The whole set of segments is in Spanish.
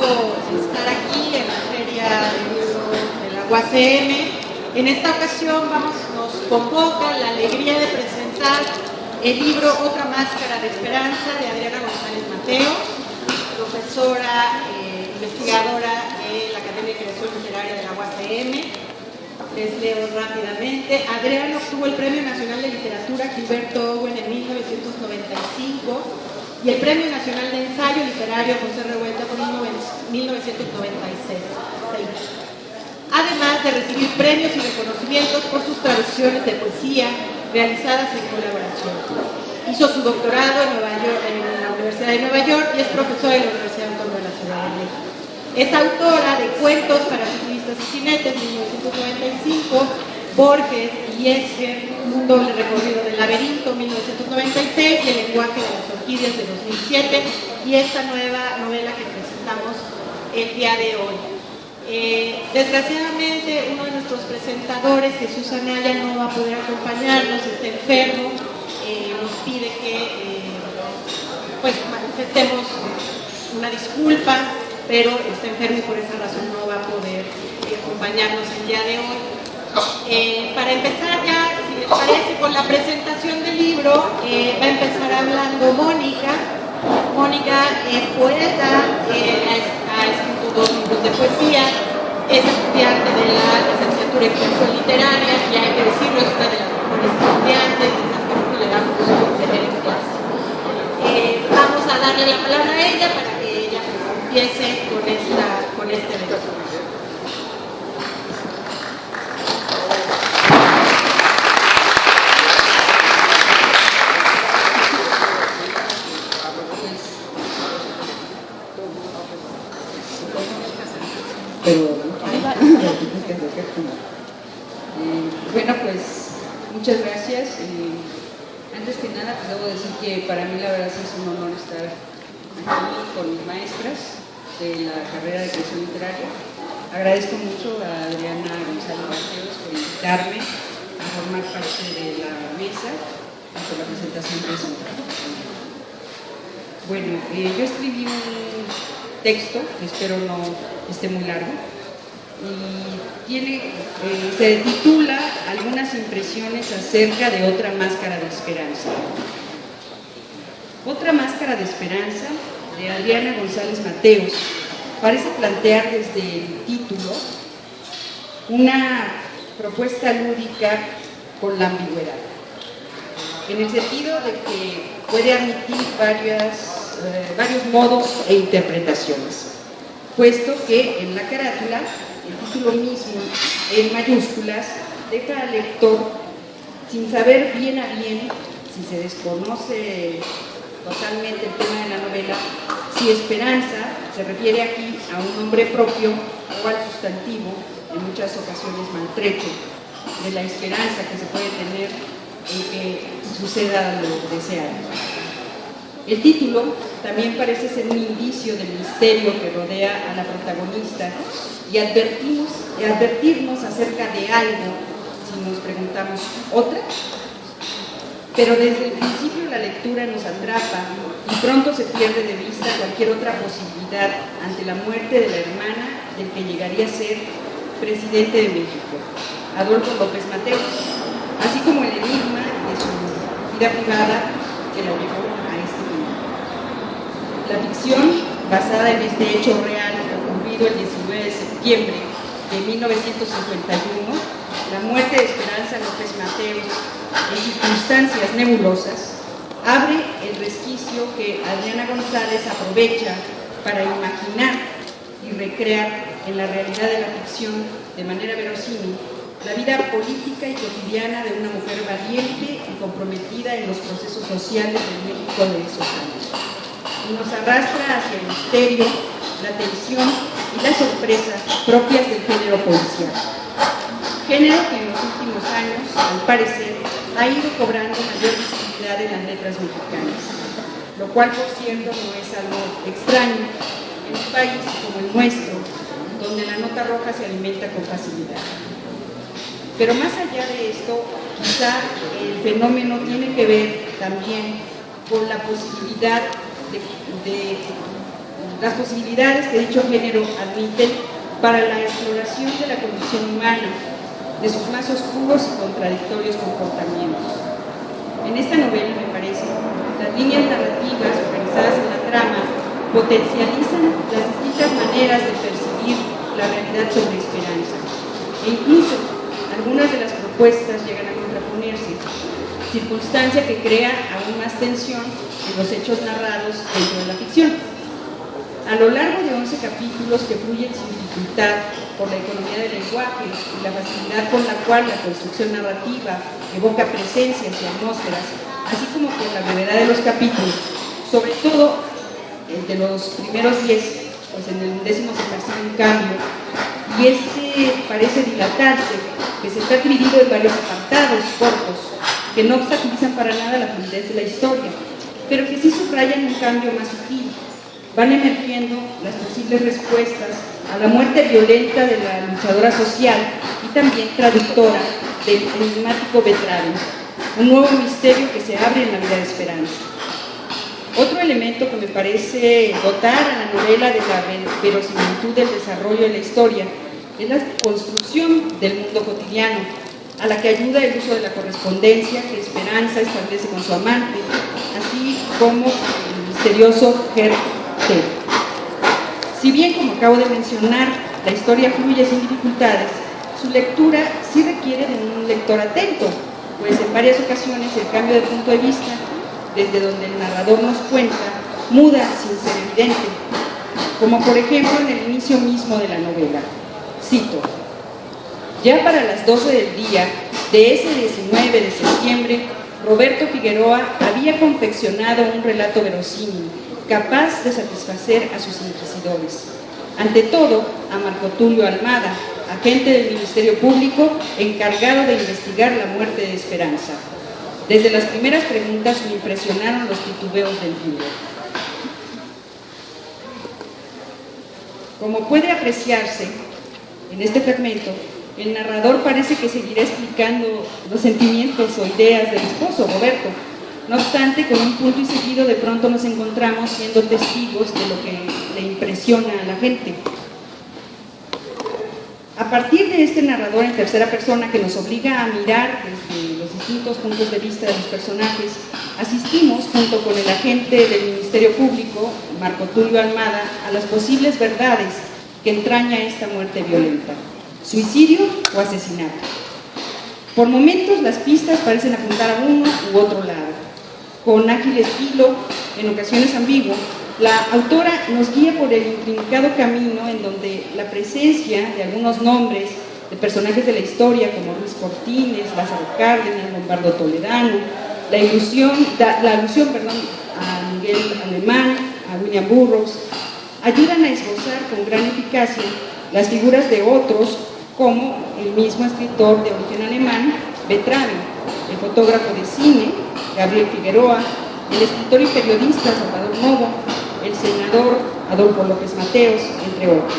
estar aquí en la Feria del Libro de la UACM. En esta ocasión nos convoca la alegría de presentar el libro Otra Máscara de Esperanza de Adriana González Mateos, profesora investigadora de la Academia de Creación Literaria de la UACM. Les leo rápidamente. Adriana obtuvo el Premio Nacional de Literatura Gilberto Owen en 1995 y el Premio Nacional de Ensayo Literario José Revuelta por 1996. Además de recibir premios y reconocimientos por sus traducciones de poesía realizadas en colaboración. Hizo su doctorado en la Universidad de Nueva York y es profesora de la Universidad Autónoma de la Ciudad de México. Es autora de Cuentos para ciclistas y jinetes, 1995, Borges y Escher, Un doble recorrido del laberinto, 1996, y El lenguaje de las orquídeas, de 2007, y esta nueva novela que presentamos el día de hoy. Desgraciadamente, uno de nuestros presentadores, Jesús Anaya, no va a poder acompañarnos, está enfermo, nos pide que manifestemos una disculpa, pero está enfermo y por esa razón no va a poder acompañarnos el día de hoy. Para empezar ya, si les parece, con la presentación del libro, va a empezar hablando Mónica. Mónica es poeta, ha escrito 2 libros de poesía, es estudiante de la licenciatura en creación literaria y hay que decirlo, es una de las mejores estudiantes, quizás que nosotros le damos gusto tener en clase. Vamos a darle la palabra a ella para que ella empiece con este evento. Bueno, pues muchas gracias. Antes que nada, pues debo decir que para mí la verdad es un honor estar aquí con mis maestras de la carrera de creación literaria. Agradezco mucho a Adriana González Mateos por invitarme a formar parte de la mesa y por la presentación de eso. Bueno, yo escribí un texto, que espero no esté muy largo, y se titula Algunas impresiones acerca de otra máscara de esperanza. Otra máscara de esperanza, de Adriana González Mateos, parece plantear desde el título una propuesta lúdica con la ambigüedad, en el sentido de que puede admitir varios modos e interpretaciones, puesto que en la carátula el título mismo, en mayúsculas, deja al lector sin saber bien a bien, si se desconoce totalmente el tema de la novela, si esperanza se refiere aquí a un nombre propio o al sustantivo, en muchas ocasiones maltrecho, de la esperanza que se puede tener en que suceda lo deseado. El título también parece ser un indicio del misterio que rodea a la protagonista y advertirnos acerca de algo si nos preguntamos ¿otra? Pero desde el principio la lectura nos atrapa y pronto se pierde de vista cualquier otra posibilidad ante la muerte de la hermana del que llegaría a ser presidente de México, Adolfo López Mateos, así como el enigma de su vida privada que la llevó a este mundo. La ficción, basada en este hecho real ocurrido el 19 de septiembre de 1951, la muerte de Esperanza López Mateos en circunstancias nebulosas, abre el resquicio que Adriana González aprovecha para imaginar y recrear en la realidad de la ficción de manera verosímil la vida política y cotidiana de una mujer valiente y comprometida en los procesos sociales del México de esos años. Y nos arrastra hacia el misterio, la tensión y la sorpresa propias del género policial. Género que en los últimos años, al parecer, ha ido cobrando mayor visibilidad en las letras mexicanas, lo cual, por cierto, no es algo extraño en un país como el nuestro, donde la nota roja se alimenta con facilidad. Pero más allá de esto, quizá el fenómeno tiene que ver también con la posibilidad de las posibilidades que dicho género admiten para la exploración de la condición humana, de sus más oscuros y contradictorios comportamientos. En esta novela, me parece, las líneas narrativas organizadas en la trama potencializan las distintas maneras de percibir la realidad sobre Esperanza, e incluso algunas de las propuestas llegan a contraponerse, circunstancia que crea aún más tensión en los hechos narrados dentro de la ficción. A lo largo de 11 capítulos que fluyen sin dificultad por la economía del lenguaje y la facilidad con la cual la construcción narrativa evoca presencias y atmósferas, así como por la brevedad de los capítulos, sobre todo de los primeros 10, pues en el 10º se percibe un cambio, y parece dilatarse, que se está dividido en varios apartados cortos, que no obstaculizan para nada la fluidez de la historia, pero que sí subrayan un cambio más sutil. Van emergiendo las posibles respuestas a la muerte violenta de la luchadora social y también traductora del enigmático Betraven, un nuevo misterio que se abre en la vida de Esperanza. Otro elemento que me parece dotar a la novela de la verosimilitud del desarrollo de la historia es la construcción del mundo cotidiano, a la que ayuda el uso de la correspondencia que Esperanza establece con su amante, así como el misterioso Herr T. Si bien, como acabo de mencionar, la historia fluye sin dificultades, su lectura sí requiere de un lector atento, pues en varias ocasiones el cambio de punto de vista, desde donde el narrador nos cuenta, muda sin ser evidente, como por ejemplo en el inicio mismo de la novela. Cito: ya para las 12 del día de ese 19 de septiembre, Roberto Figueroa había confeccionado un relato verosímil, capaz de satisfacer a sus inquisidores. Ante todo, a Marco Tulio Almada, agente del Ministerio Público encargado de investigar la muerte de Esperanza. Desde las primeras preguntas me impresionaron los titubeos del libro. Como puede apreciarse en este fragmento, el narrador parece que seguirá explicando los sentimientos o ideas del esposo, Roberto. No obstante, con un punto y seguido, de pronto nos encontramos siendo testigos de lo que le impresiona a la gente. A partir de este narrador en tercera persona que nos obliga a mirar desde los distintos puntos de vista de los personajes, asistimos, junto con el agente del Ministerio Público, Marco Tulio Almada, a las posibles verdades que entraña esta muerte violenta: suicidio o asesinato. Por momentos las pistas parecen apuntar a uno u otro lado. Con ágil estilo, en ocasiones ambiguo, la autora nos guía por el intrincado camino en donde la presencia de algunos nombres de personajes de la historia, como Ruiz Cortines, Lázaro Cárdenas, Lombardo Toledano, la alusión a Miguel Alemán, a William Burroughs, ayudan a esbozar con gran eficacia las figuras de otros, como el mismo escritor de origen alemán, Betraven, el fotógrafo de cine, Gabriel Figueroa, el escritor y periodista Salvador Novo, el senador Adolfo López Mateos, entre otros,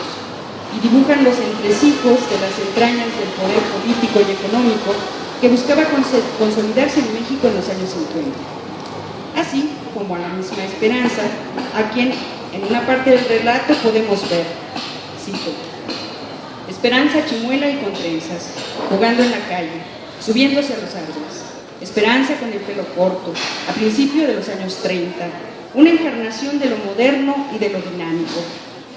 y dibujan los entresijos de las entrañas del poder político y económico que buscaba consolidarse en México en los años 50. Así como a la misma Esperanza, a quien en una parte del relato podemos ver, cito: Esperanza chimuela y con trenzas, jugando en la calle, subiéndose a los árboles. Esperanza con el pelo corto, a principios de los años 30, una encarnación de lo moderno y de lo dinámico.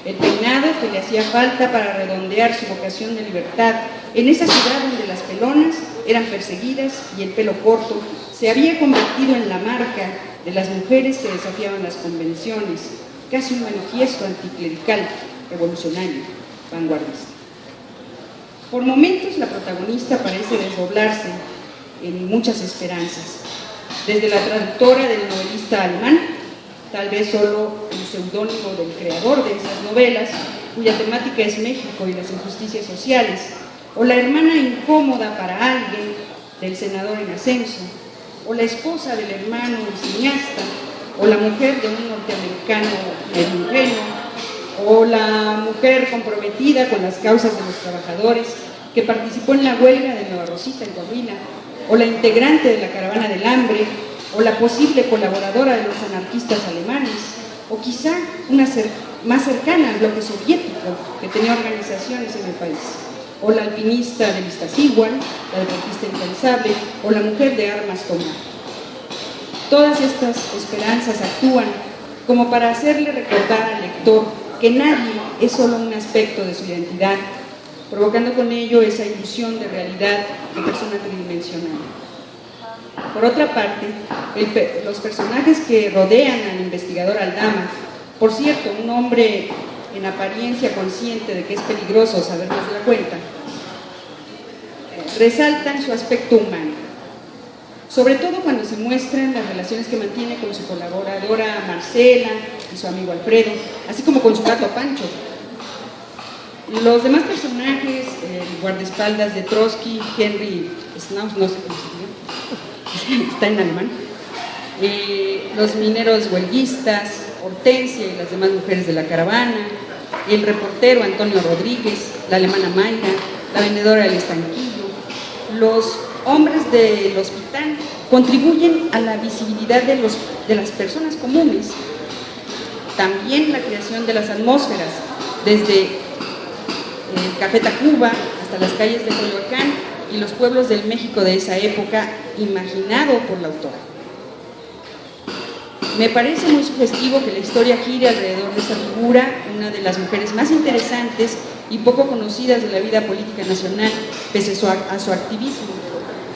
El peinado que le hacía falta para redondear su vocación de libertad en esa ciudad donde las pelonas eran perseguidas y el pelo corto se había convertido en la marca de las mujeres que desafiaban las convenciones, casi un manifiesto anticlerical, revolucionario, vanguardista. Por momentos la protagonista parece desdoblarse en muchas esperanzas, desde la traductora del novelista alemán, tal vez solo el seudónimo del creador de esas novelas, cuya temática es México y las injusticias sociales, o la hermana incómoda para alguien del senador en ascenso, o la esposa del hermano y cineasta, o la mujer de un norteamericano ingenuo, o la mujer comprometida con las causas de los trabajadores que participó en la huelga de Nueva Rosita en Coahuila, o la integrante de la Caravana del Hambre, o la posible colaboradora de los anarquistas alemanes, o quizá una más cercana al bloque soviético, que tenía organizaciones en el país, o la alpinista de Iztaccíhuatl, la deportista incansable, o la mujer de armas tomar. Todas estas esperanzas actúan como para hacerle recordar al lector que nadie es solo un aspecto de su identidad, provocando con ello esa ilusión de realidad de persona tridimensional. Por otra parte, los personajes que rodean al investigador Aldama, por cierto, un hombre en apariencia consciente de que es peligroso saber más de la cuenta, resaltan su aspecto humano, sobre todo cuando se muestran las relaciones que mantiene con su colaboradora Marcela y su amigo Alfredo, así como con su gato Pancho. Los demás personajes, el guardaespaldas de Trotsky, Henry Schnauz, no sé cómo se llama, está en alemán, los mineros huelguistas, Hortensia y las demás mujeres de la caravana, el reportero Antonio Rodríguez, la alemana Mayra, la vendedora del estanquillo, los hombres del hospital contribuyen a la visibilidad de las personas comunes. También la creación de las atmósferas, desde el Café Tacuba hasta las calles de Coyoacán y los pueblos del México de esa época, imaginado por la autora. Me parece muy sugestivo que la historia gire alrededor de esta figura, una de las mujeres más interesantes y poco conocidas de la vida política nacional, pese a su activismo.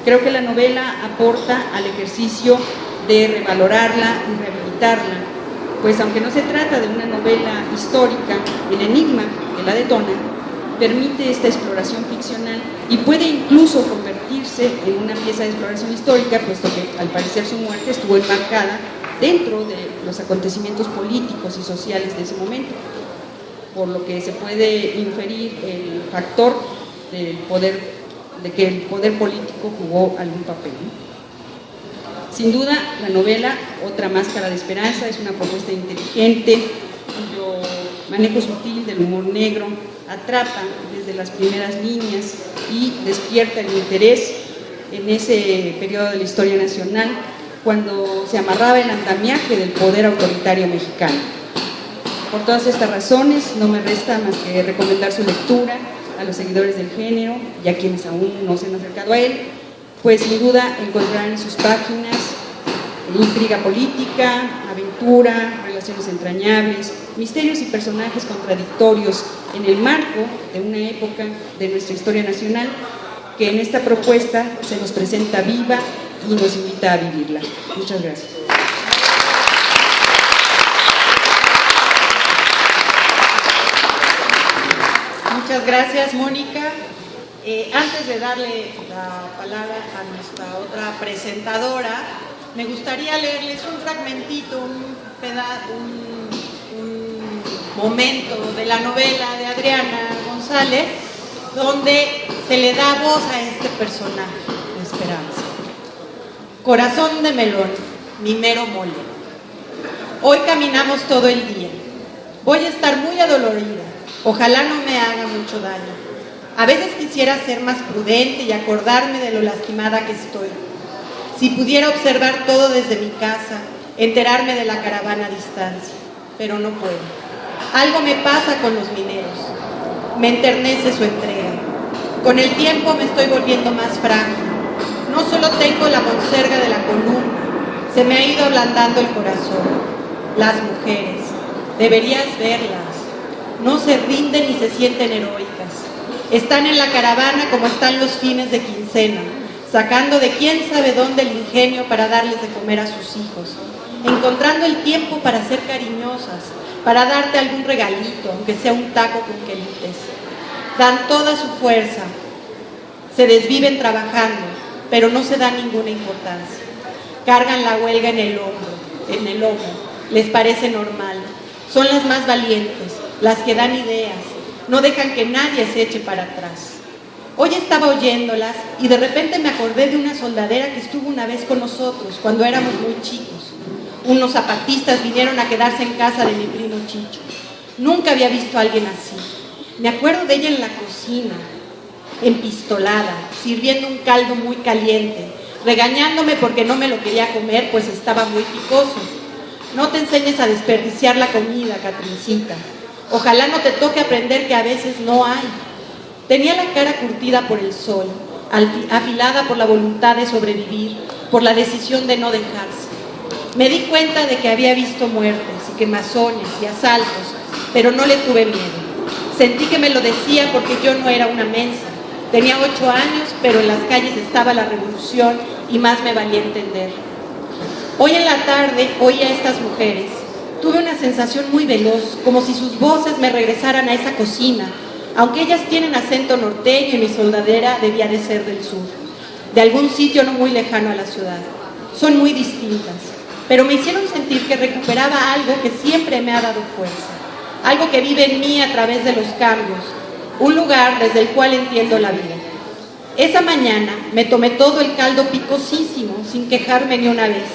Creo que la novela aporta al ejercicio de revalorarla y rehabilitarla, pues aunque no se trata de una novela histórica, el enigma que la detona permite esta exploración ficcional y puede incluso convertirse en una pieza de exploración histórica, puesto que al parecer su muerte estuvo enmarcada dentro de los acontecimientos políticos y sociales de ese momento, por lo que se puede inferir el factor del poder, de que el poder político jugó algún papel. Sin duda, la novela Otra máscara de esperanza es una propuesta inteligente, cuyo manejo sutil del humor negro atrapa desde las primeras líneas y despierta el interés en ese periodo de la historia nacional, cuando se amarraba el andamiaje del poder autoritario mexicano. Por todas estas razones, no me resta más que recomendar su lectura a los seguidores del género y a quienes aún no se han acercado a él, pues sin duda encontrarán en sus páginas intriga política, aventura, relaciones entrañables, misterios y personajes contradictorios en el marco de una época de nuestra historia nacional que en esta propuesta se nos presenta viva y nos invita a vivirla. Muchas gracias. Muchas gracias, Mónica. Antes de darle la palabra a nuestra otra presentadora, me gustaría leerles un fragmentito, un momento de la novela de Adriana González, donde se le da voz a este personaje de Esperanza. Corazón de melón, mi mero mole. Hoy caminamos todo el día. Voy a estar muy adolorida. Ojalá no me haga mucho daño. A veces quisiera ser más prudente y acordarme de lo lastimada que estoy. Si pudiera observar todo desde mi casa, enterarme de la caravana a distancia, pero no puedo. Algo me pasa con los mineros. Me enternece su entrega. Con el tiempo me estoy volviendo más frágil. No solo tengo la monserga de la columna, se me ha ido ablandando el corazón. Las mujeres, deberías verlas. No se rinden ni se sienten heroicas. Están en la caravana como están los fines de quincena, sacando de quién sabe dónde el ingenio para darles de comer a sus hijos, encontrando el tiempo para ser cariñosas, para darte algún regalito, aunque sea un taco con quelites. Dan toda su fuerza, se desviven trabajando, pero no se dan ninguna importancia. Cargan la huelga en el hombro, les parece normal. Son las más valientes, las que dan ideas, no dejan que nadie se eche para atrás. Hoy estaba oyéndolas y de repente me acordé de una soldadera que estuvo una vez con nosotros cuando éramos muy chicos. Unos zapatistas vinieron a quedarse en casa de mi primo Chicho. Nunca había visto a alguien así. Me acuerdo de ella en la cocina, empistolada, sirviendo un caldo muy caliente, regañándome porque no me lo quería comer, pues estaba muy picoso. No te enseñes a desperdiciar la comida, Catrincita. Ojalá no te toque aprender que a veces no hay. Tenía la cara curtida por el sol, afilada por la voluntad de sobrevivir, por la decisión de no dejarse. Me di cuenta de que había visto muertes y quemazones y asaltos, pero no le tuve miedo. Sentí que me lo decía porque yo no era una mensa. Tenía 8 años, pero en las calles estaba la revolución y más me valía entender. Hoy en la tarde oí a estas mujeres. Tuve una sensación muy veloz, como si sus voces me regresaran a esa cocina, aunque ellas tienen acento norteño y mi soldadera debía de ser del sur, de algún sitio no muy lejano a la ciudad. Son muy distintas, pero me hicieron sentir que recuperaba algo que siempre me ha dado fuerza, algo que vive en mí a través de los cambios, un lugar desde el cual entiendo la vida. Esa mañana me tomé todo el caldo picosísimo, sin quejarme ni una vez,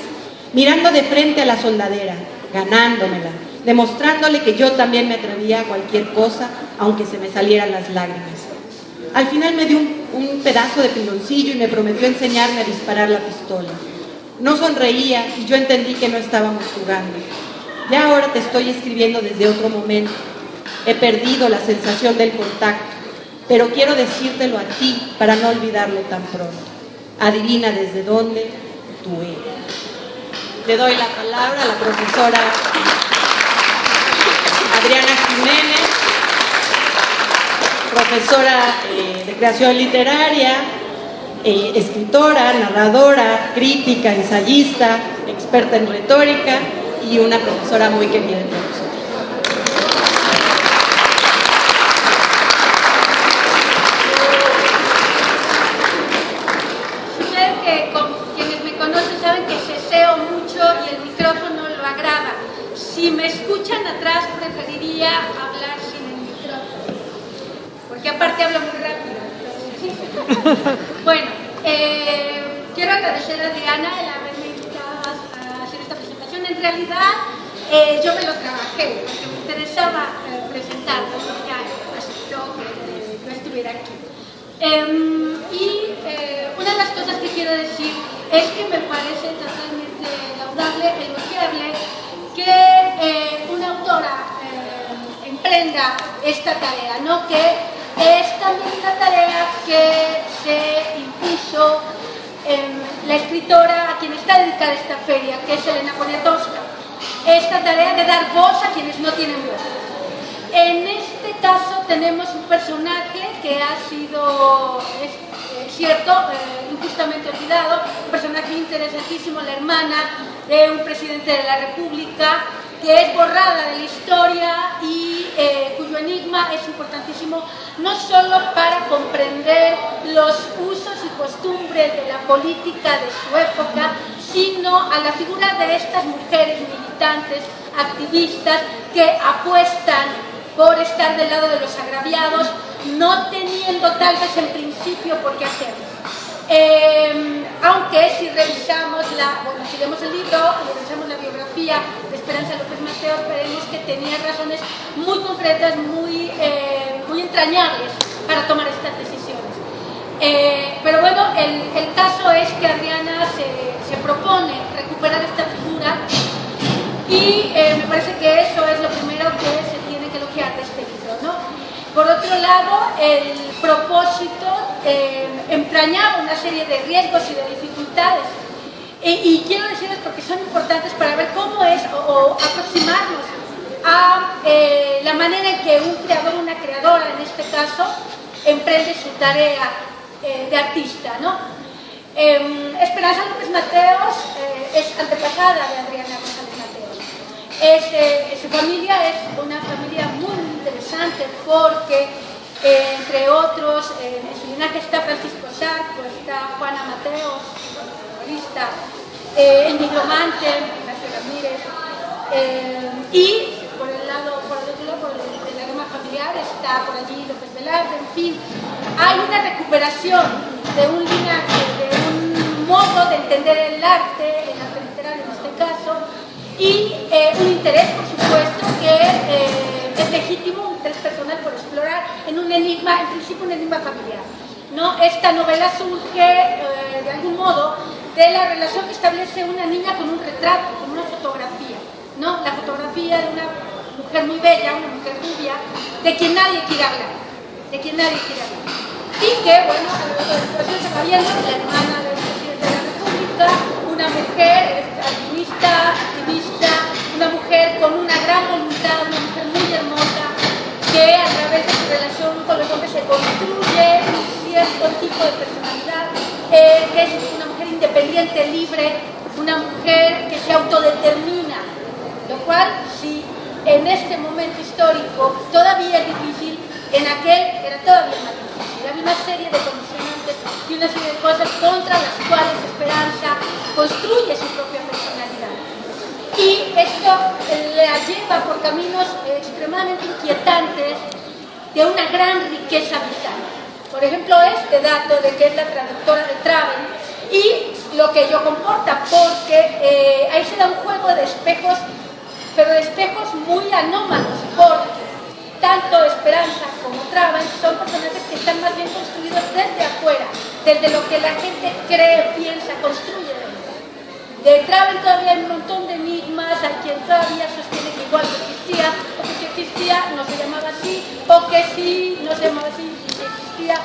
mirando de frente a la soldadera, ganándomela, demostrándole que yo también me atrevía a cualquier cosa, aunque se me salieran las lágrimas. Al final me dio un pedazo de piloncillo y me prometió enseñarme a disparar la pistola. No sonreía y yo entendí que no estábamos jugando. Ya ahora te estoy escribiendo desde otro momento. He perdido la sensación del contacto, pero quiero decírtelo a ti para no olvidarlo tan pronto. Adivina desde dónde, tú eres. Le doy la palabra a la profesora Adriana Jiménez, profesora de creación literaria, escritora, narradora, crítica, ensayista, experta en retórica y una profesora muy querida entre nosotros. Si me escuchan atrás, preferiría hablar sin el micrófono, porque aparte hablo muy rápido. Bueno, quiero agradecer a Adriana el haberme invitado a hacer esta presentación. En realidad, yo me lo trabajé, porque me interesaba presentarlo, y ya aceptó que yo estuviera aquí. Una de las cosas que quiero decir es que me parece totalmente laudable, elogiable, que una autora emprenda esta tarea, ¿no? Que es también una tarea que se impuso la escritora a quien está dedicada a esta feria, que es Elena Poniatowska. Esta tarea de dar voz a quienes no tienen voz. En este caso tenemos un personaje que ha sido, es cierto, injustamente olvidado, un personaje interesantísimo, la hermana de un presidente de la República, que es borrada de la historia y cuyo enigma es importantísimo no solo para comprender los usos y costumbres de la política de su época, sino a la figura de estas mujeres militantes, activistas, que apuestan por estar del lado de los agraviados, no teniendo tal vez en principio por qué hacerlo. Aunque si revisamos si leemos el libro y revisamos la biografía de Esperanza López Mateos, veremos que tenía razones muy concretas, muy entrañables para tomar estas decisiones. Pero bueno, el caso es que Adriana se propone recuperar esta figura y me parece que eso es lo primero que se tiene que elogiar de este libro, ¿no? Por otro lado, el propósito entrañaba una serie de riesgos y de dificultades. Y quiero decirles porque son importantes para ver cómo es o aproximarnos a la manera en que un creador o una creadora, en este caso, emprende su tarea de artista, ¿no? Esperanza López Mateos es antepasada de Adriana González Mateos. Su familia es una familia muy interesante porque, entre otros, en su linaje está Francisco Sarco, está Juana Mateos, periodista, el nigromante, Ignacio Ramírez, y por el otro lado, por la rama familiar, está por allí López Velarde, en fin. Hay una recuperación de un linaje, de un modo de entender el arte literario en este caso, y un interés, por supuesto, que es legítimo, un interés personal por explorar en un enigma, en principio un enigma familiar, ¿no? Esta novela surge, de algún modo, de la relación que establece una niña con un retrato, con una fotografía, ¿no? La fotografía de una mujer muy bella, una mujer rubia, de quien nadie quiere hablar, de quien nadie quiere hablar. Y que, bueno, a lo largo de la situación se va viendo la hermana del presidente de la República, una mujer activista, una mujer con una gran voluntad, una mujer muy hermosa, que a través de su relación con los hombres se construye un cierto tipo de personalidad, que es una mujer independiente, libre, una mujer que se autodetermina, lo cual, si en este momento histórico todavía es difícil, en aquel era todavía más difícil. Había una serie de condicionantes y una serie de cosas contra las cuales Esperanza construye su propia personalidad. Y esto la lleva por caminos extremadamente inquietantes de una gran riqueza vital. Por ejemplo, este dato de que es la traductora de Travel y lo que ello comporta, porque ahí se da un juego de espejos, pero de espejos muy anómalos, porque tanto Esperanza como Travel son personajes que están más bien construidos desde afuera, desde lo que la gente cree, piensa, construye dentro. De Travel todavía hay un montón de enigmas, hay quien todavía sostiene que igual no existía, o que si existía no se llamaba así, o que si no se llamaba así, si existía,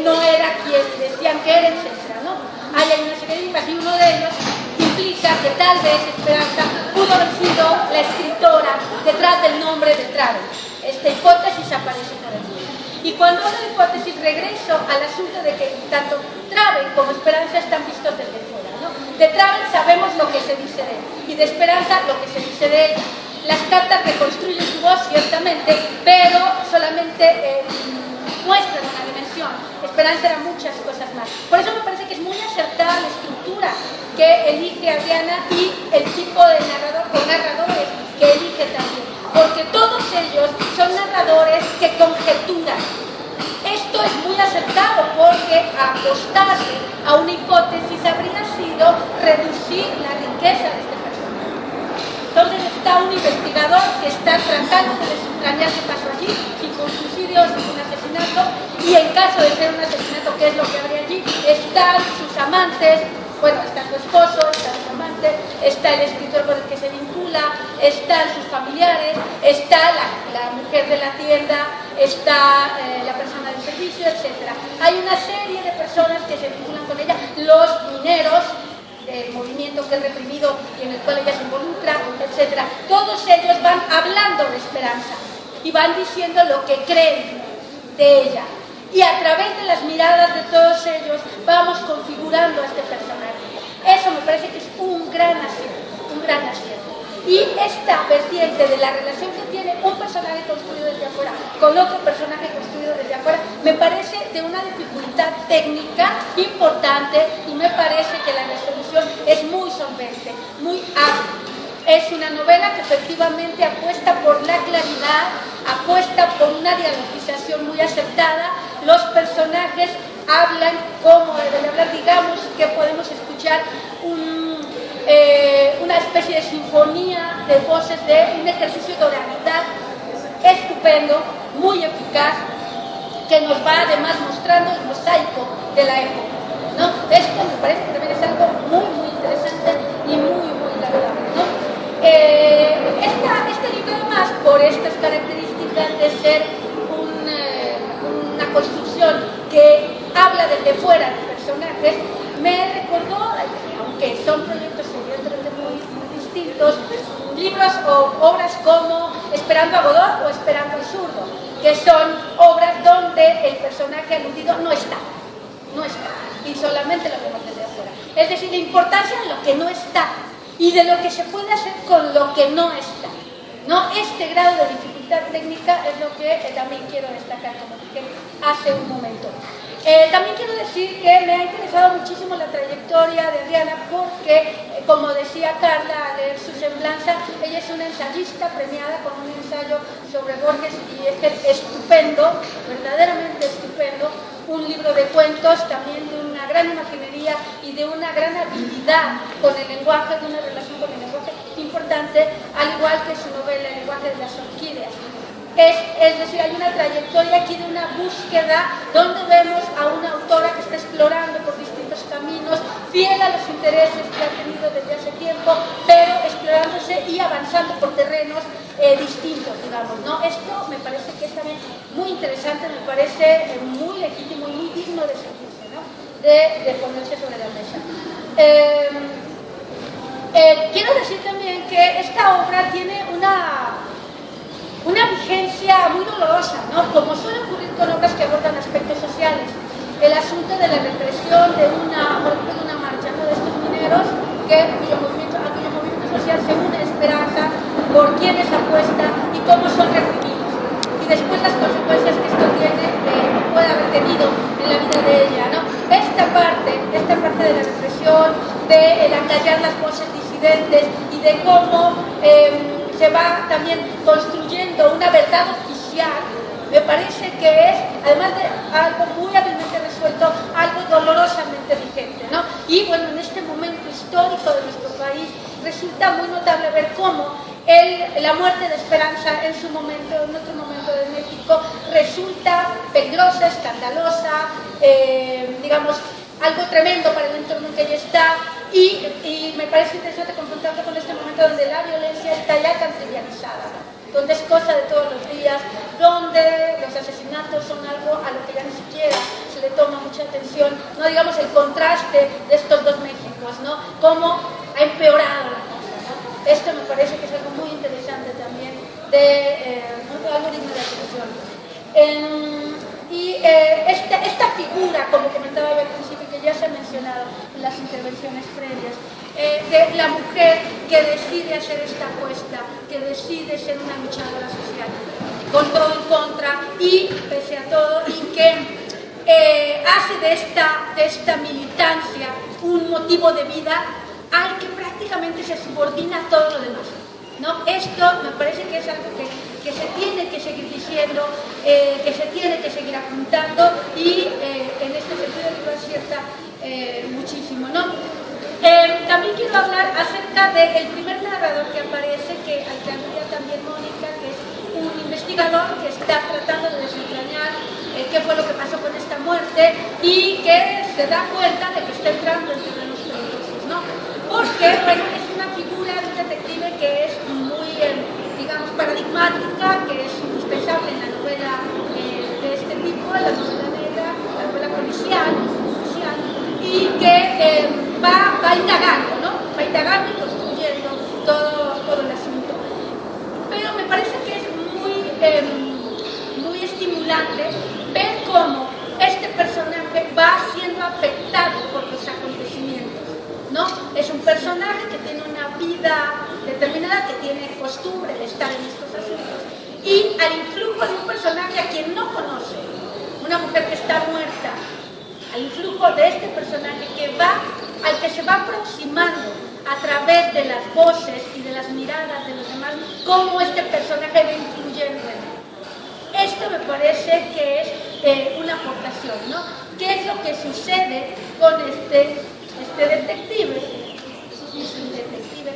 no era quien decían que era, etc., ¿no? Hay una serie de enigmas y uno de ellos implica que tal vez Esperanza pudo haber sido la escritora detrás del nombre de Travel. Esta hipótesis aparece por allí. Y cuando hablo de hipótesis, regreso al asunto de que tanto Travel como Esperanza están vistos desde fuera, ¿no? De Travel sabemos lo que se dice de él, y de Esperanza lo que se dice de ella. Las cartas reconstruyen su voz, ciertamente, pero solamente muestran una dimensión. Esperanza era muchas cosas más. Por eso me parece que es muy acertada la estructura que elige Adriana y el tipo de narrador o narradores que elige también. Porque todos ellos son narradores que conjeturan. Esto es muy acertado porque apostarse a una hipótesis habría sido reducir la riqueza de este personaje. Entonces está un investigador que está tratando de desentrañar qué pasó allí, si fue un suicidio, si fue un asesinato, y en caso de ser un asesinato, ¿qué es lo que habría allí? Están sus amantes, bueno, está su esposo, está su amante, está el escritor con el que se vincula, están sus familiares, está la mujer de la tienda, está la persona del servicio, etc. Hay una serie de personas que se vinculan con ella, los mineros, el movimiento que es reprimido y en el cual ella se involucra, etc. Todos ellos van hablando de Esperanza y van diciendo lo que creen de ella. Y a través de las miradas de todos ellos vamos configurando a este personaje. Eso me parece que es un gran acierto, un gran acierto. Y esta vertiente de la relación que tiene un personaje construido desde afuera con otro personaje construido desde afuera, me parece de una dificultad técnica importante y me parece que la resolución es muy solvente, muy hábil. Es una novela que efectivamente apuesta por la claridad, apuesta por una dialogización muy acertada. Los personajes hablan como deben hablar, digamos que podemos escuchar una especie de sinfonía de voces, de un ejercicio de oralidad estupendo, muy eficaz, que nos va además mostrando el mosaico de la época, ¿no? Esto me parece que también es algo muy, muy interesante y muy, muy agradable, ¿no? Este libro además, por estas características de ser una construcción que habla desde fuera de personajes, me recordó, aunque son proyectos evidentemente muy distintos, libros o obras como Esperando a Godot o Esperando al Zurdo, que son obras donde el personaje aludido no está, y solamente lo vemos desde afuera. Es decir, la importancia de lo que no está y de lo que se puede hacer con lo que no está, ¿no? Este grado de dificultad técnica es lo que también quiero destacar, como dije hace un momento. También quiero decir que me ha interesado muchísimo la trayectoria de Adriana porque, como decía Carla al leer su semblanza, ella es una ensayista premiada con un ensayo sobre Borges y este estupendo, verdaderamente estupendo, un libro de cuentos también de una gran imaginería y de una gran habilidad con el lenguaje, de una relación con el lenguaje importante, al igual que su novela El lenguaje de las orquídeas. Es decir, hay una trayectoria aquí de una búsqueda donde vemos a una autora que está explorando por distintos caminos, fiel a los intereses que ha tenido desde hace tiempo, pero explorándose y avanzando por terrenos distintos, digamos, ¿no? Esto me parece que es también muy interesante, me parece muy legítimo y muy digno de seguirse, ¿no? De ponerse sobre la mesa. Quiero decir también que esta obra tiene una vigencia muy dolorosa, ¿no? Como suele ocurrir con obras que abordan aspectos sociales. El asunto de la represión de por ejemplo, de una marcha, ¿no? De estos mineros cuyo movimiento social se une a Esperanza por quienes apuestan y cómo son reprimidos. Y después las consecuencias que esto tiene puede haber tenido en la vida de ella, ¿no? Esta parte de la represión, de acallar las voces disidentes y de cómo se va también construyendo una verdad oficial, me parece que es, además de algo muy hábilmente resuelto, algo dolorosamente vigente, ¿no? Y bueno, en este momento histórico de nuestro país resulta muy notable ver cómo la muerte de Esperanza en otro momento de México, resulta peligrosa, escandalosa, digamos, algo tremendo para el entorno en que ella está, y me parece interesante confrontarlo con este momento donde la violencia está ya tan trivializada, ¿no? Donde es cosa de todos los días, donde los asesinatos son algo a lo que ya ni siquiera se le toma mucha atención, no digamos el contraste de estos dos Méxicos, ¿no? Cómo ha empeorado la cosa, ¿no? Esto me parece que es algo muy interesante también, algo digno de atención. Esta figura, como comentaba yo al principio, que ya se ha mencionado en las intervenciones previas, de la mujer que decide hacer esta apuesta, que decide ser una luchadora social, con todo en contra y pese a todo, y que hace de esta militancia un motivo de vida al que prácticamente se subordina todo lo demás, ¿no? Esto me parece que es algo que se tiene que seguir diciendo, que se tiene que seguir apuntando, y en este sentido lo acierta muchísimo, ¿no? También quiero hablar acerca del primer narrador que aparece, al que aludía también Mónica, que es un investigador que está tratando de desentrañar qué fue lo que pasó con esta muerte, y que se da cuenta de que está entrando en terrenos peligrosos, ¿no? Porque, bueno, es una figura de un detective que es muy, digamos, paradigmática, que es indispensable en la novela de este tipo, la novela negra, la novela policial, y que va indagando, ¿no? Va indagando y construyendo todo el asunto. Pero me parece que es muy estimulante ver cómo este personaje va siendo afectado por los acontecimientos, ¿no? Es un personaje que tiene una vida determinada, que tiene costumbre de estar en estos asuntos, y al influjo de un personaje a quien no conoce, una mujer que está muerta, al influjo de este personaje al que se va aproximando a través de las voces y de las miradas de los demás, cómo este personaje va influyendo en él. Esto me parece que es una aportación, ¿no? ¿Qué es lo que sucede con este detective? Es un detective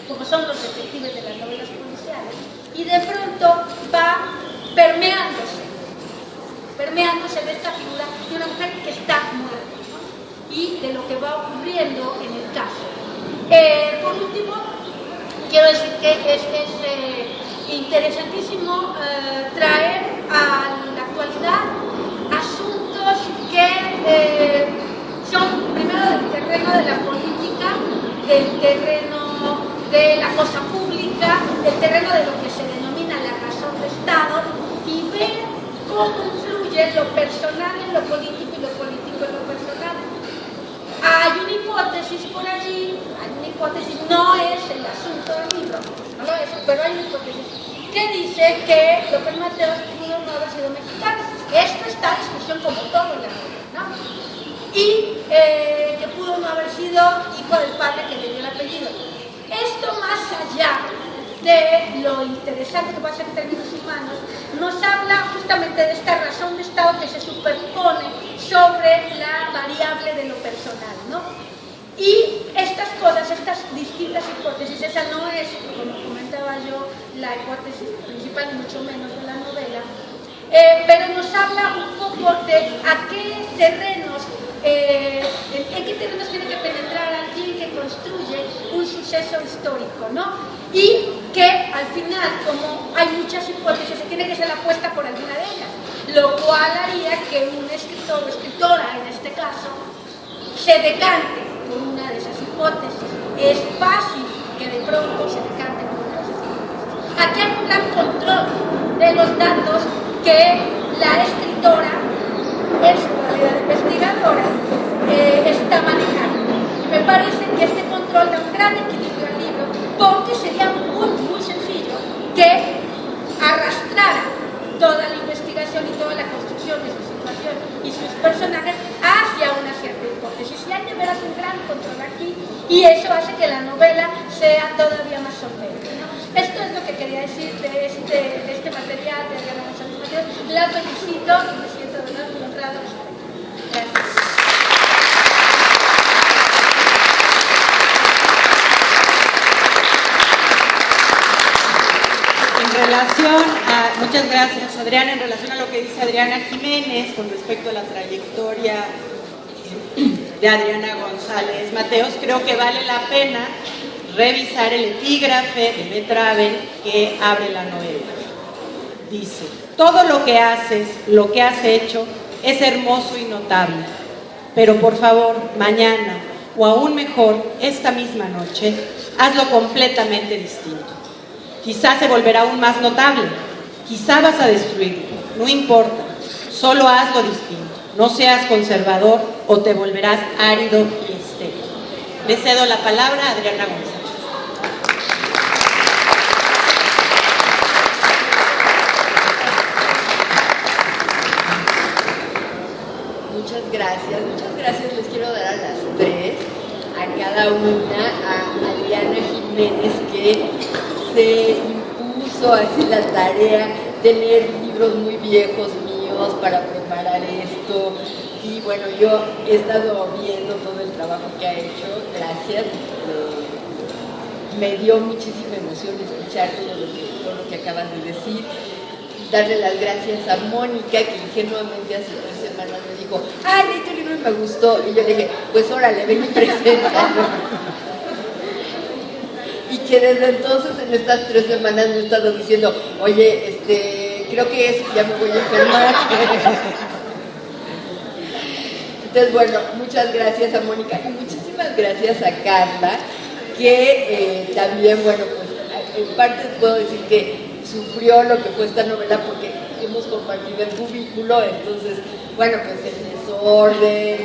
como son los detectives de las novelas policiales, y de pronto va permeándose de esta figura de una mujer que está muerta, ¿no? Y de lo que va ocurriendo en el caso. Por último, quiero decir que es interesantísimo traer a la actualidad asuntos que son primero del terreno de la política, del terreno de la cosa pública, del terreno de lo que se denomina la razón de Estado, y ver cómo influye lo personal en lo político y lo político en lo personal. Hay una hipótesis por allí, no es el asunto del libro, no lo es, pero hay una hipótesis que dice que López Mateos pudo no haber sido mexicano. Esto está en discusión como todo en la novela, ¿no? Y que pudo no haber sido hijo del padre que le dio el apellido. Esto, más allá de lo interesante que va a ser en términos humanos, nos habla justamente de esta razón de Estado que se superpone sobre la variable de lo personal, ¿no? Y estas cosas, estas distintas hipótesis, esa no es, como comentaba yo, la hipótesis principal, mucho menos de la novela, pero nos habla un poco de a qué terrenos, en qué terrenos tiene que penetrar alguien que construye un suceso histórico, ¿no? Y que al final, como hay muchas hipótesis, se tiene que hacer la apuesta por alguna de ellas, lo cual haría que un escritor o escritora, en este caso, se decante por una de esas hipótesis. Es fácil que de pronto se decante por una de esas hipótesis. Aquí hay un gran control de los datos que la escritora, en su calidad de investigadora, está manejando. Y me parece que este control da un gran equilibrio al libro, porque sería muy sencillo que arrastrara toda la investigación y toda la construcción de su situación y sus personajes hacia una cierta hipótesis. Y hay de veras un gran control aquí, y eso hace que la novela sea todavía más solvente, ¿no? Esto es lo que quería decir de este material de Adriana González Mateos. La felicito y me siento de verdad muy honrada. Gracias. Muchas gracias, Adriana. En relación a lo que dice Adriana Jiménez con respecto a la trayectoria de Adriana González Mateos, creo que vale la pena revisar el epígrafe de Betravel que abre la novela. Dice: todo lo que haces, lo que has hecho, es hermoso y notable, pero por favor, mañana, o aún mejor, esta misma noche, hazlo completamente distinto. Quizás se volverá aún más notable, quizá vas a destruirlo, no importa, solo hazlo distinto, no seas conservador o te volverás árido y estéril. Le cedo la palabra a Adriana González. Muchas gracias les quiero dar a las tres, a cada una, a Adriana Jiménez, que se impuso así la tarea de leer libros muy viejos míos para preparar esto, y bueno, yo he estado viendo todo el trabajo que ha hecho, gracias, me dio muchísima emoción escuchar todo lo que acabas de decir. Darle las gracias a Mónica, que ingenuamente hace 3 semanas me dijo: ay, leí tu libro y me gustó, y yo le dije: pues órale, ven y preséntalo. Y que desde entonces, en estas 3 semanas, me he estado diciendo: oye, creo que es, ya me voy a enfermar. Entonces, bueno, muchas gracias a Mónica y muchísimas gracias a Carla, que también, bueno, pues en parte puedo decir que sufrió lo que fue esta novela porque hemos compartido el cubículo, entonces, bueno, pues el desorden,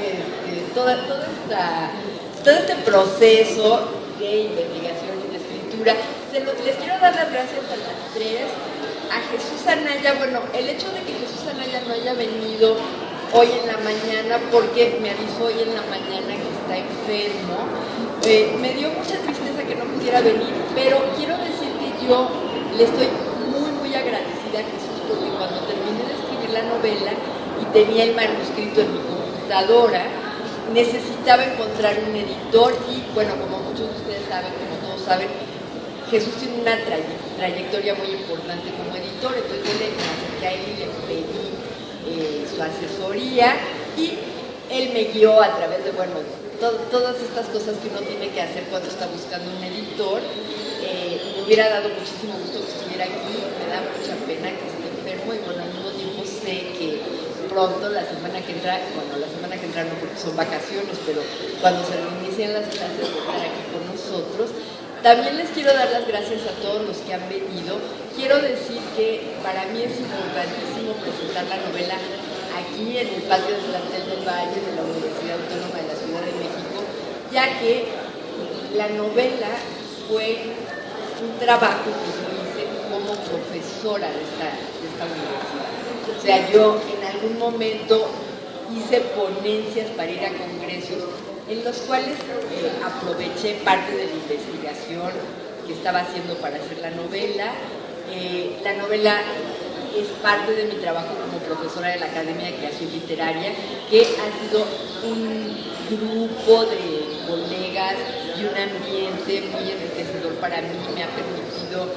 todo este proceso de investigación y de escritura. Les quiero dar las gracias a las tres, a Jesús Anaya. Bueno, el hecho de que Jesús Anaya no haya venido hoy en la mañana, porque me avisó hoy en la mañana que está enfermo, me dio mucha tristeza que no pudiera venir, pero quiero decir que yo le estoy muy agradecida a Jesús, porque cuando terminé de escribir la novela y tenía el manuscrito en mi computadora, necesitaba encontrar un editor y, bueno, como muchos de ustedes saben, como todos saben, Jesús tiene una trayectoria muy importante como editor, entonces yo le acerqué a él y le pedí su asesoría y él me guió a través de, bueno, todas estas cosas que uno tiene que hacer cuando está buscando un editor. Me hubiera dado muchísimo gusto que estuviera aquí, me da mucha pena que esté enfermo y bueno, al mismo tiempo sé que pronto, la semana que entra no porque son vacaciones, pero cuando se reinicien las clases va a estar aquí con nosotros. También les quiero dar las gracias a todos los que han venido. Quiero decir que para mí es importantísimo presentar la novela aquí en el patio del plantel del Valle de la Universidad Autónoma de la Ciudad de México, ya que la novela fue un trabajo que yo hice como profesora de esta universidad. O sea, yo en algún momento hice ponencias para ir a congresos en los cuales aproveché parte de la investigación que estaba haciendo para hacer la novela. La novela es parte de mi trabajo como profesora de la Academia de Creación Literaria, que ha sido un grupo de colegas y un ambiente muy enriquecedor para mí. Me ha permitido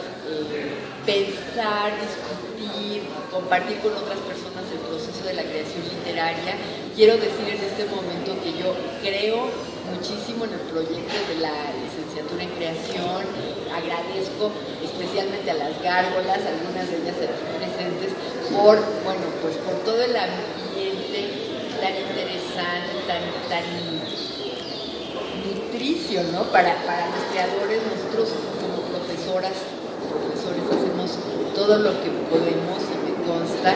pensar, discutir, compartir con otras personas el proceso de la creación literaria. Quiero decir en este momento que yo creo muchísimo en el proyecto de la licenciatura en creación. Agradezco especialmente a las gárgolas, algunas de ellas aquí presentes, por todo el ambiente tan interesante, tan nutricio, ¿no? Para los creadores. Nosotros como profesores hacemos todo lo que podemos, y me consta,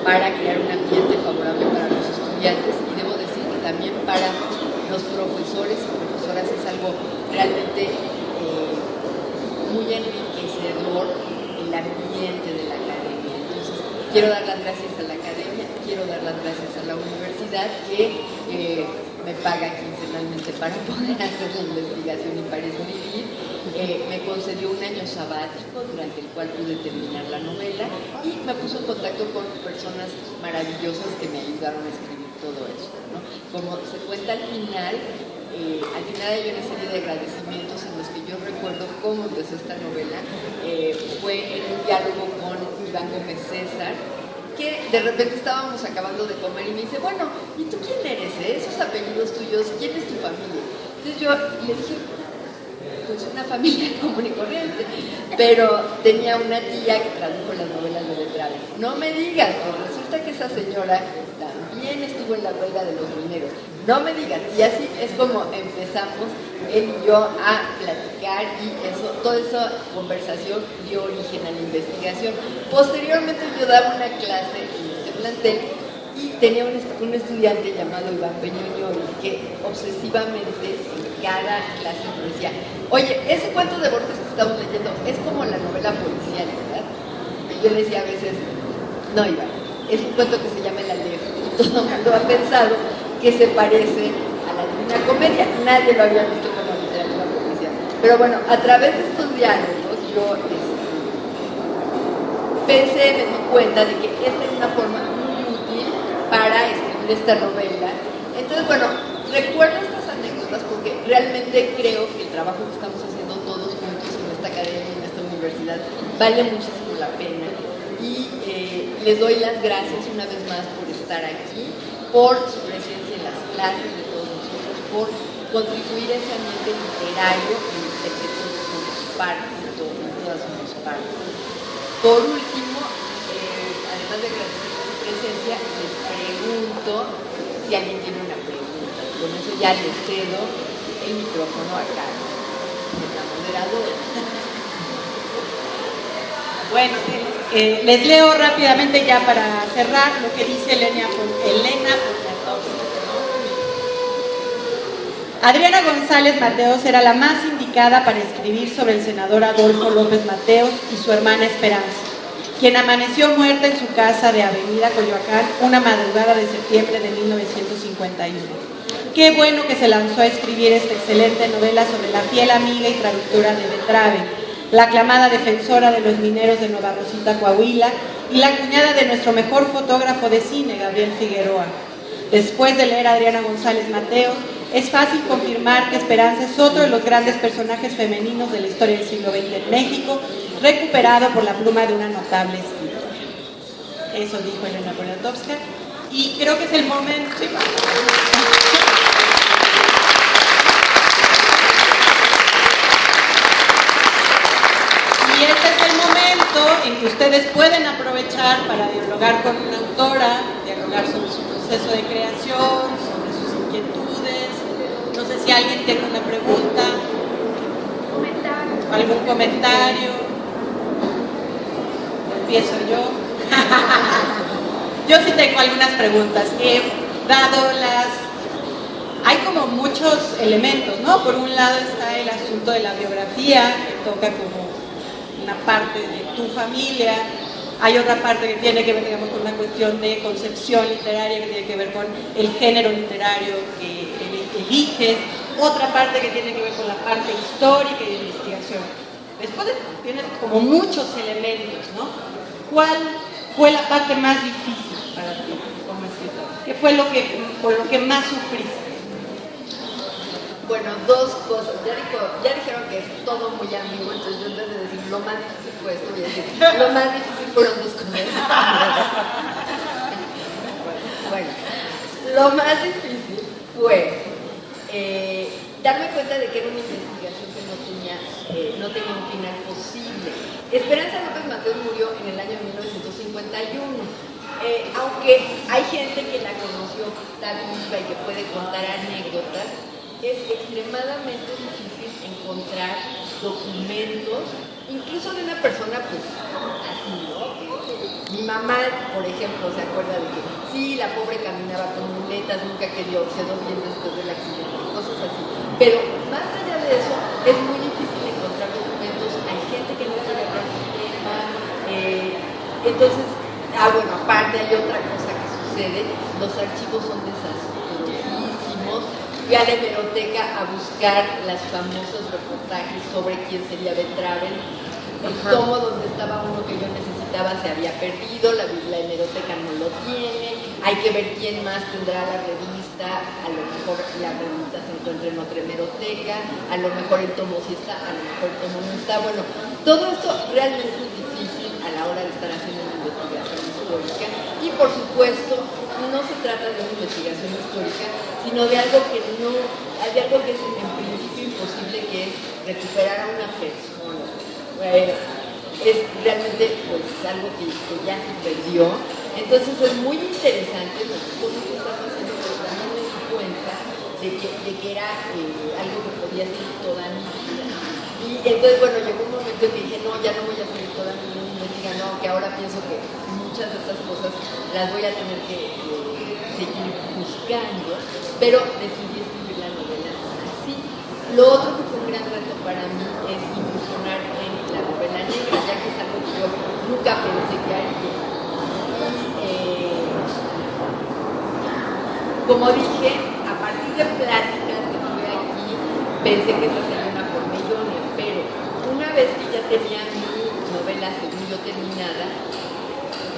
para crear un ambiente favorable para los estudiantes, y debo decir que también para los profesores y profesoras es algo realmente muy enriquecedor el ambiente de la academia. Entonces, quiero dar las gracias a la academia, quiero dar las gracias a la universidad que me paga quincenalmente para poder hacer la investigación y para escribir. Me concedió un año sabático durante el cual pude terminar la novela y me puso en contacto con personas maravillosas que me ayudaron a escribir todo esto, ¿no? Como se cuenta al final hay una serie de agradecimientos en los que yo recuerdo cómo empezó esta novela. Fue en un diálogo con Iván Gómez César, que de repente estábamos acabando de comer y me dice, bueno, ¿y tú quién eres? Esos apellidos tuyos, ¿quién es tu familia? Entonces yo le dije, pues una familia común y corriente, pero tenía una tía que tradujo las novelas de Beltrán. No me digas, pues resulta que esa señora también estuvo en la huelga de los mineros. No me digas. Y así es como empezamos él y yo a platicar, y toda esa conversación dio origen a la investigación. Posteriormente yo daba una clase en este plantel y tenía un estudiante llamado Iván Peñoño que obsesivamente en cada clase me decía, oye, ese cuento de Borges que estamos leyendo es como la novela policial, ¿verdad? Y yo le decía a veces, no, Iván, es un cuento que se llama El Alejo, y todo el mundo ha pensado que se parece a la Divina Comedia. Nadie lo había visto con la literatura policial. Pero bueno, a través de estos diálogos yo pensé, me di cuenta de que esta es una forma muy útil para escribir esta novela. Entonces, bueno, recuerdo estas anécdotas porque realmente creo que el trabajo que estamos haciendo todos juntos en esta academia, en esta universidad, vale muchísimo la pena. Y les doy las gracias una vez más por estar aquí, por su presencia en las clases de todos nosotros, por contribuir a ese ambiente literario en el que todos somos parte, todas somos parte. Por último, además de agradecer su presencia, les pregunto si alguien tiene una pregunta. Con eso ya les cedo el micrófono a Carmen, la moderadora. Bueno, les leo rápidamente ya para cerrar lo que dice Elena Poniatowska. Adriana González Mateos era la más indicada para escribir sobre el senador Adolfo López Mateos y su hermana Esperanza, quien amaneció muerta en su casa de Avenida Coyoacán una madrugada de septiembre de 1951. Qué bueno que se lanzó a escribir esta excelente novela sobre la fiel amiga y traductora de Beltrave, la aclamada defensora de los mineros de Nueva Rosita, Coahuila, y la cuñada de nuestro mejor fotógrafo de cine, Gabriel Figueroa. Después de leer a Adriana González Mateos, es fácil confirmar que Esperanza es otro de los grandes personajes femeninos de la historia del siglo XX en México, recuperado por la pluma de una notable escritora. Eso dijo Elena Poniatowska, y creo que es el momento... Y este es el momento en que ustedes pueden aprovechar para dialogar con una autora, dialogar sobre su proceso de creación, sobre sus inquietudes. No sé si alguien tiene una pregunta, algún comentario. Empiezo yo. Yo sí tengo algunas preguntas. Hay como muchos elementos, ¿no? Por un lado está el asunto de la biografía, que toca como una parte de tu familia. Hay otra parte que tiene que ver, digamos, con una cuestión de concepción literaria, que tiene que ver con el género literario que eliges. Otra parte que tiene que ver con la parte histórica y de investigación. Después tienes como muchos elementos, ¿no? ¿Cuál fue la parte más difícil para ti como escritor? ¿Qué fue por lo que más sufriste? Bueno, dos cosas. Ya dijeron que es todo muy ambiguo, entonces yo en vez de decir lo más difícil fue esto, voy a decir lo más difícil fueron dos cosas. Bueno, lo más difícil fue darme cuenta de que era una investigación que no tenía un final posible. Esperanza López Mateos murió en el año 1951. Aunque hay gente que la conoció, está viva y que puede contar anécdotas, es extremadamente difícil encontrar documentos, incluso de una persona pues así, ¿no? Mi mamá, por ejemplo, se acuerda de que sí, la pobre caminaba con muletas, nunca quedó bien después del accidente, cosas así. Pero más allá de eso, es muy difícil encontrar documentos, hay gente que no quiere hablar del tema, entonces, bueno, aparte hay otra cosa que sucede, los archivos son desastrosísimos. Fui a la hemeroteca a buscar los famosos reportajes sobre quién sería Betravel. El tomo donde estaba uno que yo necesitaba se había perdido, la hemeroteca no lo tiene, hay que ver quién más tendrá la revista, a lo mejor la revista se encuentra en otra hemeroteca, a lo mejor el tomo sí está, a lo mejor el tomo no está. Bueno, todo esto realmente es difícil a la hora de estar haciendo una investigación histórica y por supuesto no se trata de una investigación histórica, sino de algo que es en principio imposible, que es recuperar a una persona. Es realmente pues algo que ya se perdió. Entonces es muy interesante lo que tú estás haciendo, pero también me di cuenta de que era algo que podía ser toda mi vida. Y entonces, bueno, llegó un momento en que dije, no, ya no voy a seguir toda mi vida investigando, aunque ahora pienso que muchas de estas cosas las voy a tener que seguir buscando, pero decidí escribir la novela así. Lo otro que fue un gran reto para mí es incursionar en la novela negra, ya que es algo que yo nunca pensé que haría. Como dije, a partir de pláticas que tuve aquí, pensé que esa sería una forma idónea, pero una vez que ya tenía mi novela, según yo, terminada,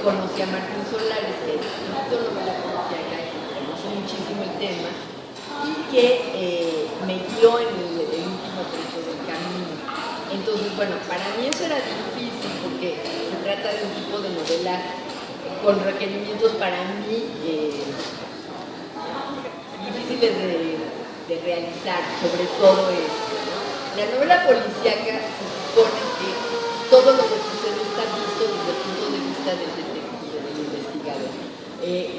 conocí a Martín Solares, que es un novela policíaca, que conoce muchísimo el tema, y que me guió en el último trecho del camino. Entonces, bueno, para mí eso era difícil, porque se trata de un tipo de novela con requerimientos para mí difíciles de realizar, sobre todo esto, ¿no? La novela policíaca se supone que todo lo que sucede está visto desde el punto de vista del detective, del investigador.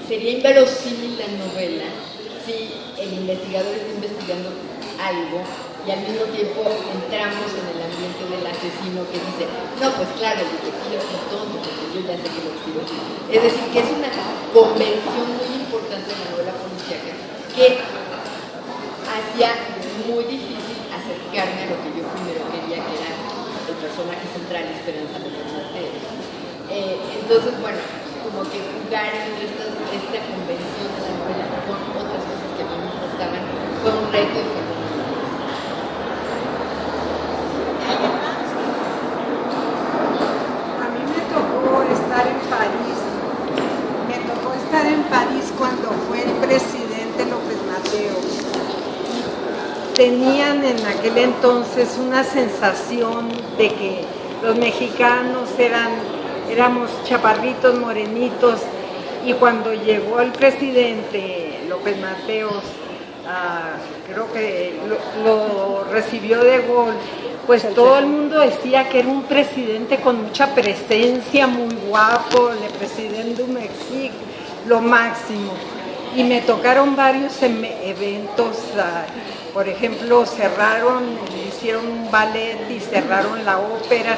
Sería inverosímil la novela si el investigador está investigando algo y al mismo tiempo entramos en el ambiente del asesino que dice, no, pues claro, el detective es un tonto, porque yo ya sé que lo escribo. Es decir, que es una convención muy importante en la novela policíaca que hacía muy difícil acercarme a lo que yo primero quería, que era el personaje central, Esperanza López Mateos. Entonces, bueno, como que jugar entre esta convención de la novela con otras cosas que a mí me gustaban fue un reto y fue muy A mí me tocó estar en París. Me tocó estar en París cuando fue el presidente López Mateos. Tenían en aquel entonces una sensación de que los mexicanos éramos chaparritos, morenitos, y cuando llegó el presidente López Mateos, creo que lo recibió de gol, pues todo el mundo decía que era un presidente con mucha presencia, muy guapo, el presidente du Mexique, lo máximo. Y me tocaron varios eventos, por ejemplo, hicieron un ballet y cerraron la ópera,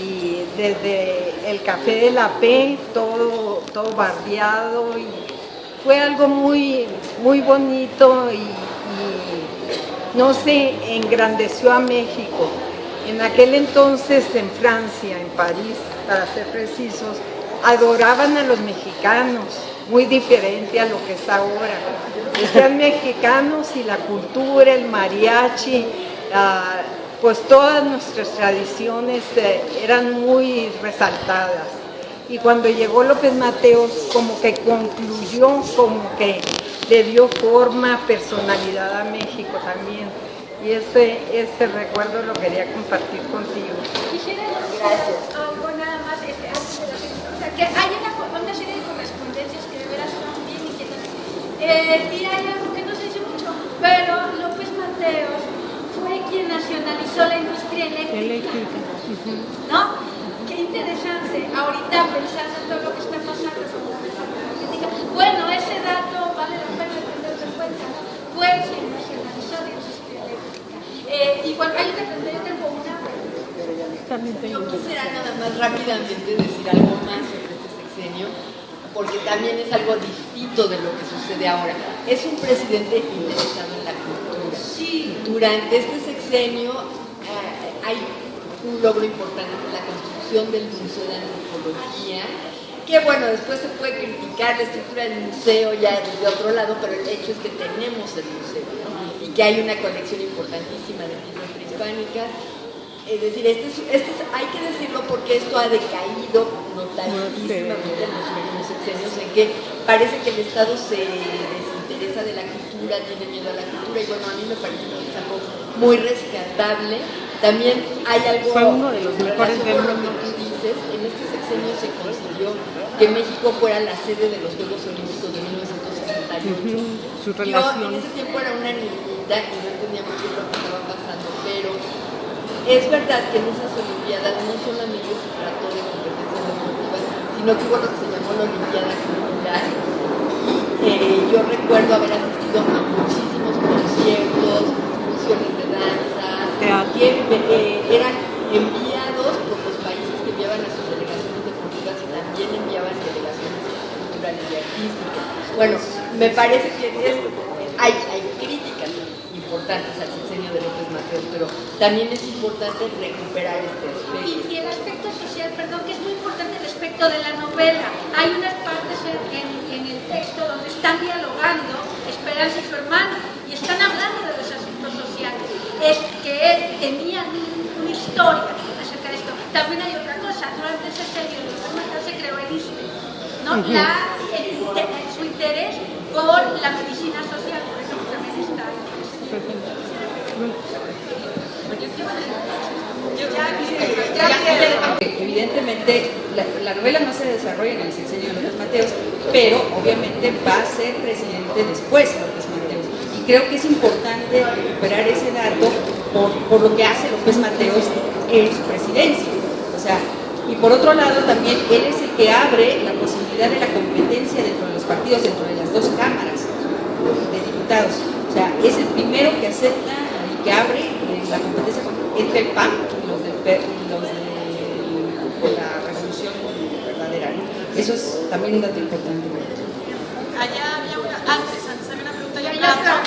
y desde el Café de la P, todo bardeado, y fue algo muy, muy bonito y no sé, engrandeció a México. En aquel entonces en Francia, en París, para ser precisos, adoraban a los mexicanos, muy diferente a lo que es ahora. Decían mexicanos y la cultura, el mariachi, pues todas nuestras tradiciones eran muy resaltadas. y cuando llegó López Mateos como que concluyó, como que le dio forma, personalidad a México también. Y ese recuerdo lo quería compartir contigo. Quisiera decir algo nada más, antes de la que hay una serie de correspondencias que de veras son bien inquietantes. Y hay algo que no se dice mucho, pero López Mateos fue quien nacionalizó la industria eléctrica. ¿No? Qué interesante. Ahorita pensando en todo lo que está pasando con la reforma energética. Bueno, ese dato vale la pena tenerlo en cuenta. Fue quien nacionalizó la industria eléctrica. Igual hay una pregunta, yo tengo una. Yo quisiera nada más rápidamente decir algo más sobre este sexenio, porque también es algo distinto de lo que sucede ahora. Es un presidente interesado en la cultura. Sí. Durante este sexenio hay un logro importante, la construcción del Museo de Antropología, que bueno, después se puede criticar la estructura del museo ya desde otro lado, pero el hecho es que tenemos el museo, ¿no? Y que hay una colección importantísima de piezas prehispánicas. Es decir, hay que decirlo porque esto ha decaído notabilísimamente en los últimos sexenios, en que parece que el Estado se desinteresa de la cultura, tiene miedo a la cultura, y bueno, a mí me parece que es algo muy rescatable. También hay algo fue uno de los mejores con lo que tú dices. En este sexenio se consiguió que México fuera la sede de los Juegos Olímpicos de 1968. Su Yo en ese tiempo era una niñita y no entendía mucho lo que estaba pasando, pero es verdad que en esas Olimpiadas no solamente se trató de competencias deportivas, sino que hubo lo que se llamó la Olimpiada Cultural. Yo recuerdo haber asistido a muchísimos conciertos, funciones de danza, que eran enviados por los países que enviaban a sus delegaciones deportivas y también enviaban delegaciones culturales y artísticas. Bueno, me parece que hay críticas importantes al sexenio de López Mateos, pero también es importante recuperar este aspecto. Y el aspecto social, perdón, que es muy importante respecto de la novela. Hay unas partes en el texto donde están dialogando Esperanza y su hermano y están hablando de los asuntos sociales. Es que él tenía una historia acerca de esto. También hay otra cosa, durante ese sexenio López Mateos se creó el ISSSTE, ¿no? Su interés por la medicina social, por ejemplo, también está ahí. Evidentemente, la novela no se desarrolla en el sexenio de López Mateos, pero obviamente va a ser presidente después López Mateos. Y creo que es importante recuperar ese dato por lo que hace López Mateos en su presidencia. O sea, y por otro lado también él es el que abre la posibilidad de la competencia dentro de los partidos, dentro de las dos cámaras de diputados. O sea, es el primero que acepta y que abre la competencia entre el PAN y los de la Revolución Verdadera, ¿no? Eso es también un dato importante. Allá había antes había una pregunta.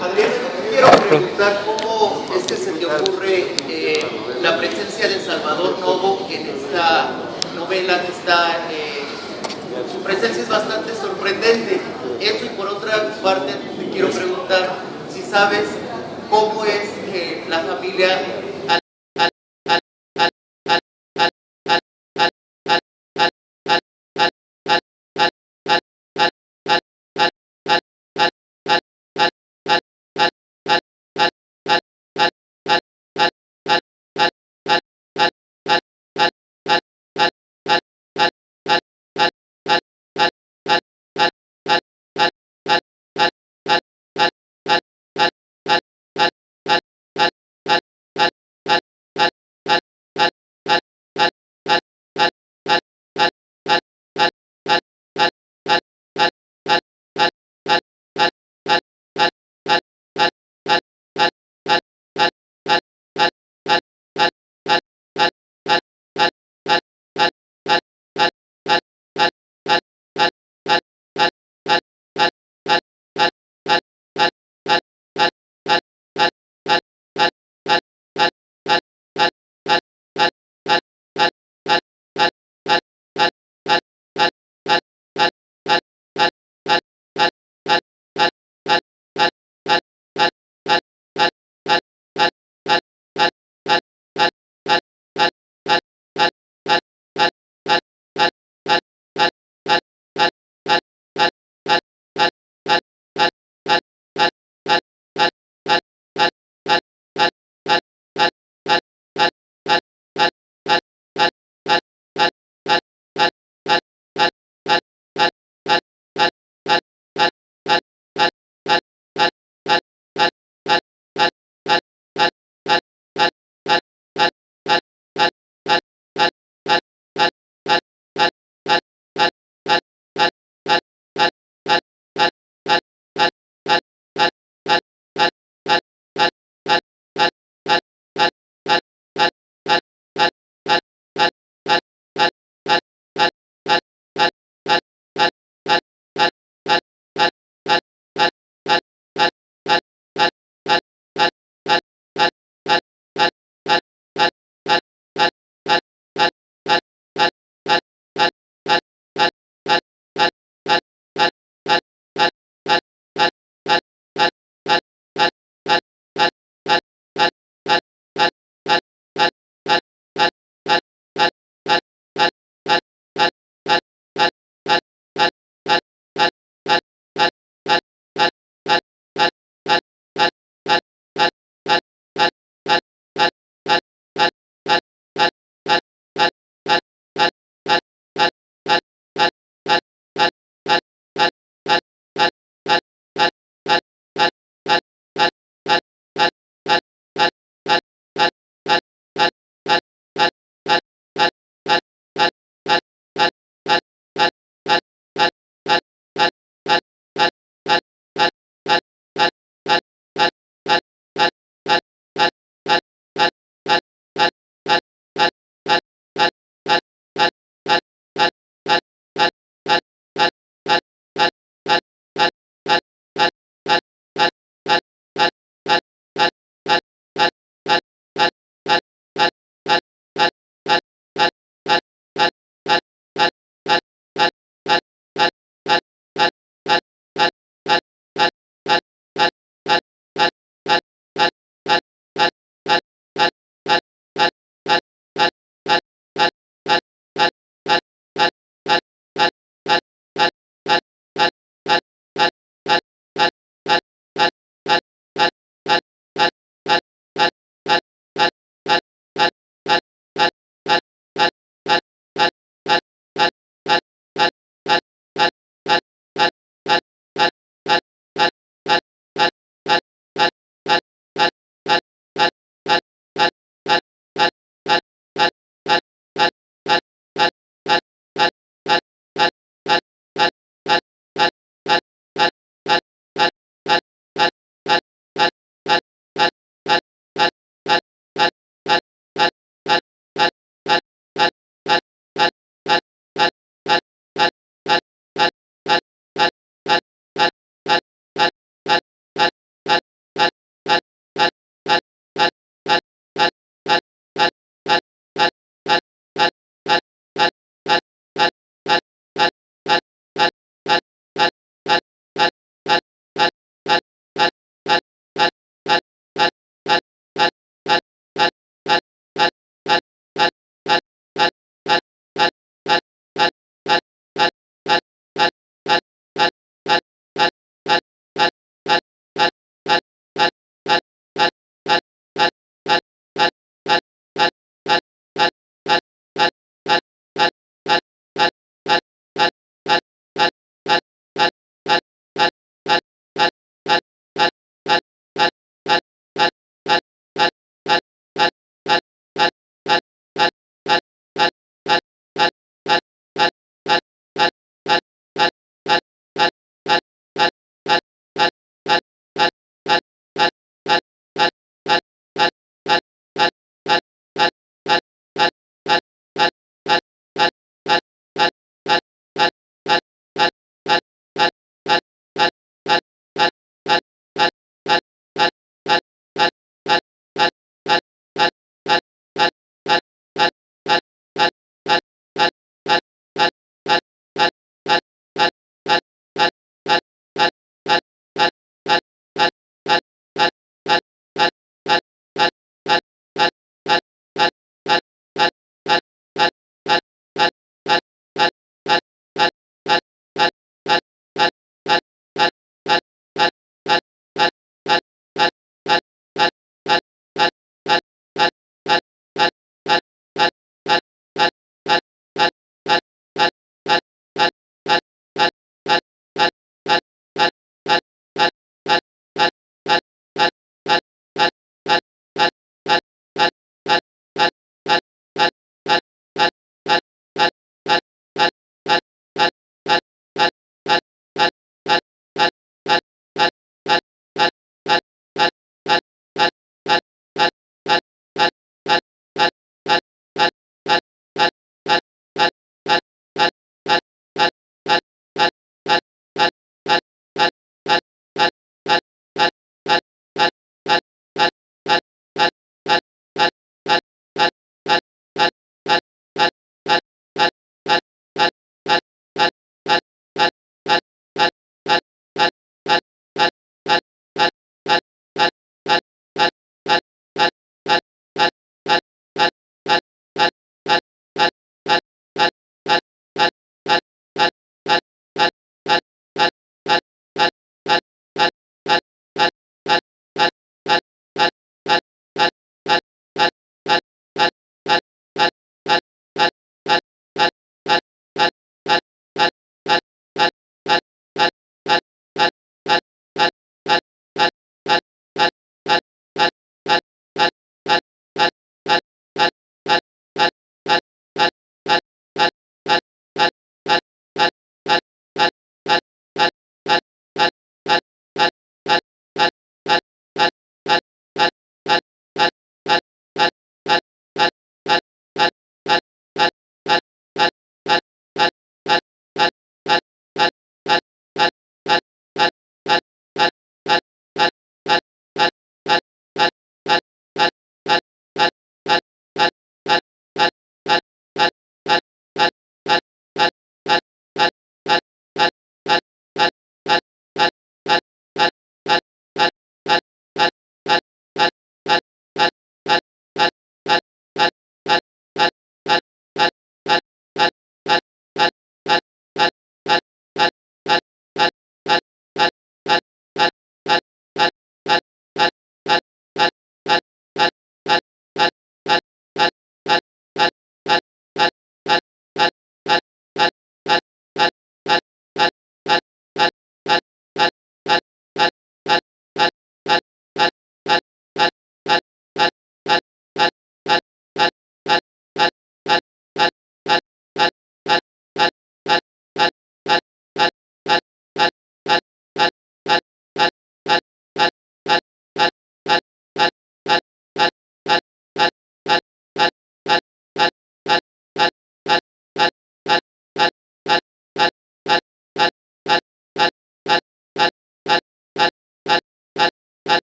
Adriana, quiero preguntar cómo es que se te ocurre la presencia de Salvador Novo, que en esta novela está, su presencia es bastante sorprendente. Eso, y por otra parte te quiero preguntar si sabes cómo es que la familia